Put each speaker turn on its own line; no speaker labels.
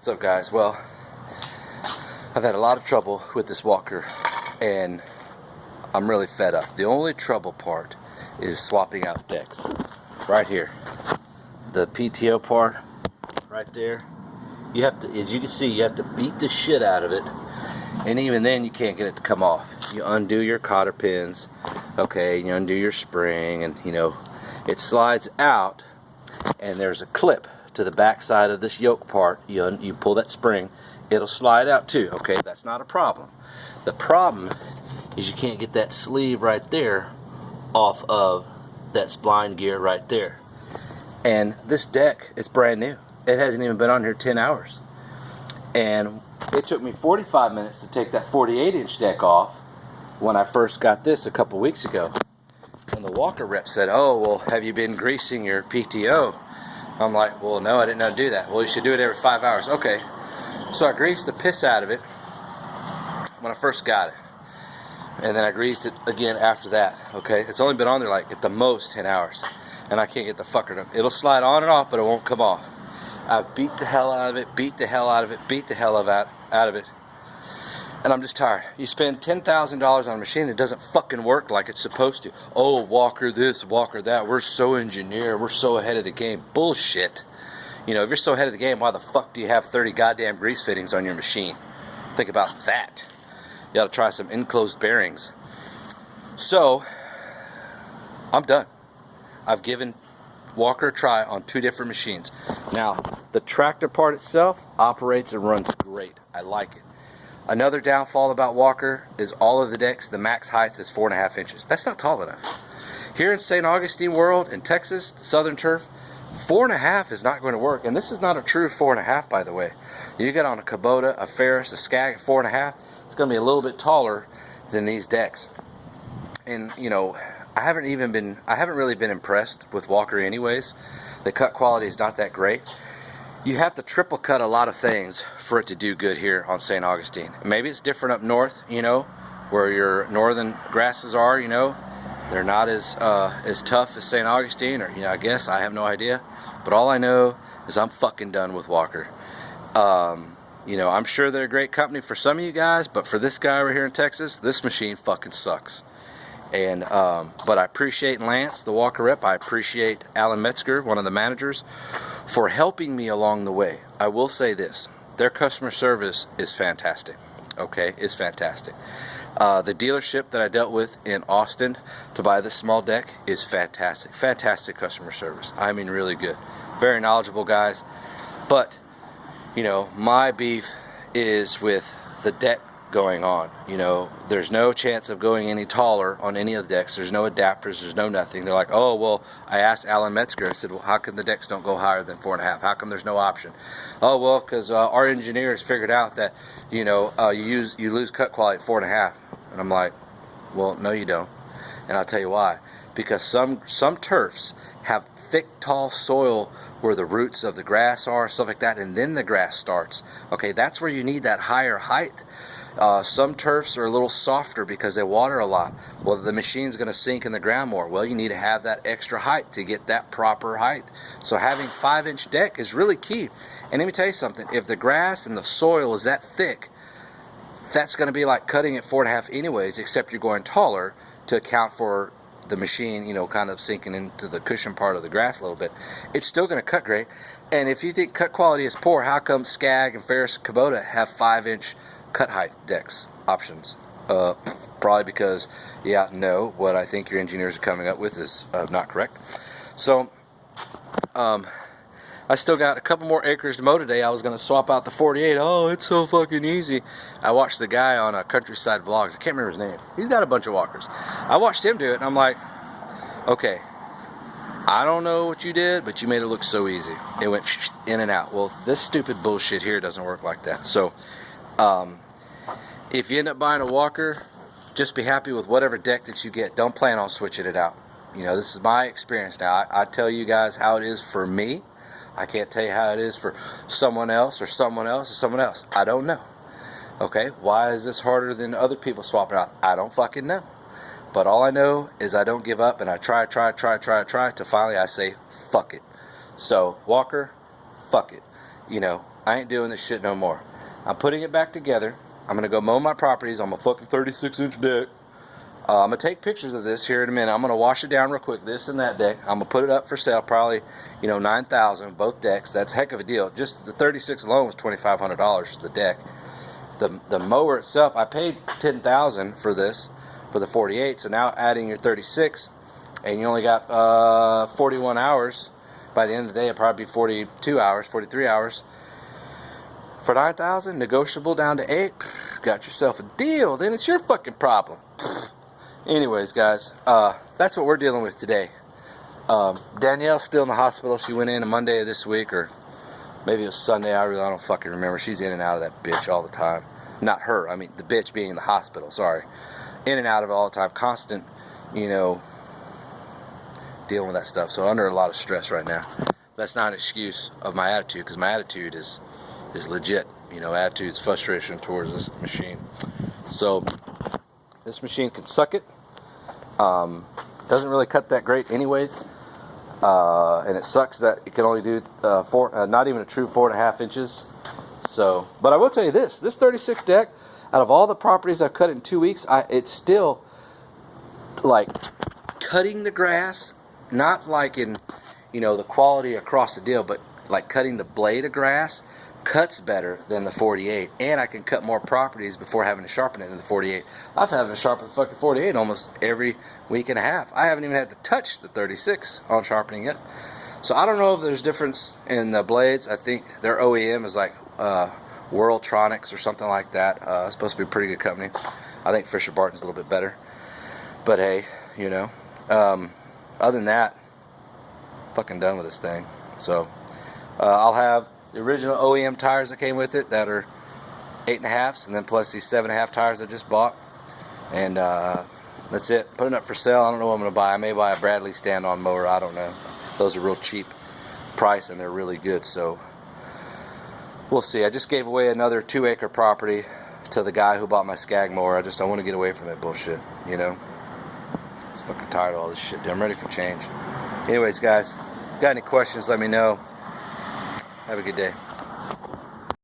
What's up, guys? Well, I've had a lot of trouble with this walker and I'm really fed up. The only trouble part is swapping out decks. Right here. The PTO part right there. You have to, as you can see, you have to beat the shit out of it, and even then you can't get it to come off. You undo your cotter pins, okay, you undo your spring, and you know, it slides out, and there's a clip to the back side of this yoke part. You pull that spring, it'll slide out too, okay? That's not a problem. The problem is you can't get that sleeve right there off of that spline gear right there. And this deck is brand new. It hasn't even been on here 10 hours. And it took me 45 minutes to take that 48-inch deck off when I first got this a couple weeks ago. And the walker rep said, "Oh, well, have you been greasing your PTO?" I'm like, "Well, no, I didn't know to do that." "Well, you should do it every 5 hours." Okay. So I greased the piss out of it when I first got it. And then I greased it again after that, okay? It's only been on there like at the most 10 hours. And I can't get the fucker to, it'll slide on and off, but it won't come off. I beat the hell out of it, beat the hell out of it, beat the hell out of it. And I'm just tired. You spend $10,000 on a machine that doesn't fucking work like it's supposed to. "Oh, walker this, walker that. We're so engineered. We're so ahead of the game." Bullshit. You know, if you're so ahead of the game, why the fuck do you have 30 goddamn grease fittings on your machine? Think about that. You ought to try some enclosed bearings. So, I'm done. I've given walker a try on 2 different machines. Now, the tractor part itself operates and runs great. I like it. Another downfall about walker is all of the decks, the max height is 4.5 inches. That's not tall enough. Here in St. Augustine world, in Texas, the southern turf, 4.5 is not going to work. And this is not a true 4.5, by the way. You get on a Kubota, a Ferris, a Skag at 4.5, it's going to be a little bit taller than these decks. And, you know, I haven't really been impressed with walker anyways. The cut quality is not that great. You have to triple cut a lot of things for it to do good here on St. Augustine. Maybe it's different up north, you know, where your northern grasses are, you know. They're not as tough as St. Augustine, or, you know, I guess, I have no idea. But all I know is I'm fucking done with walker. You know, I'm sure they're a great company for some of you guys, but for this guy over here in Texas, this machine fucking sucks. And but I appreciate Lance, the walker rep. I appreciate Alan Metzger, one of the managers, for helping me along the way. I will say this: their customer service is fantastic. Okay, it's fantastic. The dealership that I dealt with in Austin to buy this small deck is fantastic. Fantastic customer service. I mean, really good. Very knowledgeable guys. But, you know, my beef is with the deck going on. You know, there's no chance of going any taller on any of the decks. There's no adapters, there's no nothing. They're like, "Oh, well," I asked Alan Metzger, I said, "Well, how come the decks don't go higher than 4.5? How come there's no option?" "Oh, well, because our engineers figured out that, you know, you lose cut quality at 4.5. And I'm like, "Well, no you don't. And I'll tell you why. Because some turfs have thick, tall soil where the roots of the grass are, stuff like that, and then the grass starts. Okay, that's where you need that higher height. Some turfs are a little softer because they water a lot. Well, the machine's going to sink in the ground more. Well, you need to have that extra height to get that proper height. So having 5-inch deck is really key. And let me tell you something. If the grass and the soil is that thick, that's going to be like cutting at 4.5 anyways, except you're going taller to account for the machine, you know, kind of sinking into the cushion part of the grass a little bit. It's still going to cut great. And if you think cut quality is poor, how come Skag and Ferris and Kubota have 5-inch cut height decks options? Probably because, yeah, no, what I think your engineers are coming up with is not correct. So, I still got a couple more acres to mow today. I was going to swap out the 48. "Oh, it's so fucking easy." I watched the guy on Countryside Vlogs. I can't remember his name. He's got a bunch of walkers. I watched him do it, and I'm like, okay, I don't know what you did, but you made it look so easy. It went in and out. Well, this stupid bullshit here doesn't work like that. So, if you end up buying a walker, just be happy with whatever deck that you get. Don't plan on switching it out. You know, this is my experience now. I tell you guys how it is for me. I can't tell you how it is for someone else or someone else or someone else. I don't know. Okay, why is this harder than other people swapping out? I don't fucking know. But all I know is I don't give up, and I try till finally I say, fuck it. So, walker, fuck it. You know, I ain't doing this shit no more. I'm putting it back together. I'm going to go mow my properties on my fucking 36-inch deck. I'm going to take pictures of this here in a minute. I'm going to wash it down real quick, this and that deck. I'm going to put it up for sale, probably, you know, $9,000, both decks. That's a heck of a deal. Just the 36 alone was $2,500, the deck. The mower itself, I paid $10,000 for this, for the 48, so now adding your 36, and you only got 41 hours. By the end of the day, it'll probably be 42 hours, 43 hours. For $9,000, negotiable down to $8,000, got yourself a deal. Then it's your fucking problem. Anyways, guys, that's what we're dealing with today. Danielle's still in the hospital. She went in on Monday of this week, or maybe it was Sunday. I don't fucking remember. She's in and out of that bitch all the time. Not her. I mean, the bitch being in the hospital. Sorry. In and out of it all the time. Constant, you know, dealing with that stuff. So under a lot of stress right now. That's not an excuse of my attitude, because my attitude is legit. You know, attitude's frustration towards this machine. So this machine can suck it. Doesn't really cut that great anyways. And it sucks that it can only do not even a true 4.5 inches. So, but I will tell you this 36 deck, out of all the properties I've cut in 2 weeks, it's still like cutting the grass, not like in, you know, the quality across the deal, but like cutting the blade of grass cuts better than the 48, and I can cut more properties before having to sharpen it than the 48. I've had to sharpen the fucking 48 almost every week and a half. I haven't even had to touch the 36 on sharpening it. So I don't know if there's difference in the blades. I think their OEM is like Worldtronics or something like that. It's supposed to be a pretty good company. I think Fisher Barton's a little bit better. But hey, you know, other than that, fucking done with this thing. So I'll have the original OEM tires that came with it that are 8.5s, and then plus these 7.5 tires I just bought. And that's it. Putting it up for sale. I don't know what I'm going to buy. I may buy a Bradley stand-on mower. I don't know. Those are real cheap price, and they're really good. So we'll see. I just gave away another 2-acre property to the guy who bought my Skag mower. I want to get away from that bullshit, you know. I'm fucking tired of all this shit, dude. I'm ready for change. Anyways, guys, got any questions, let me know. Have a good day.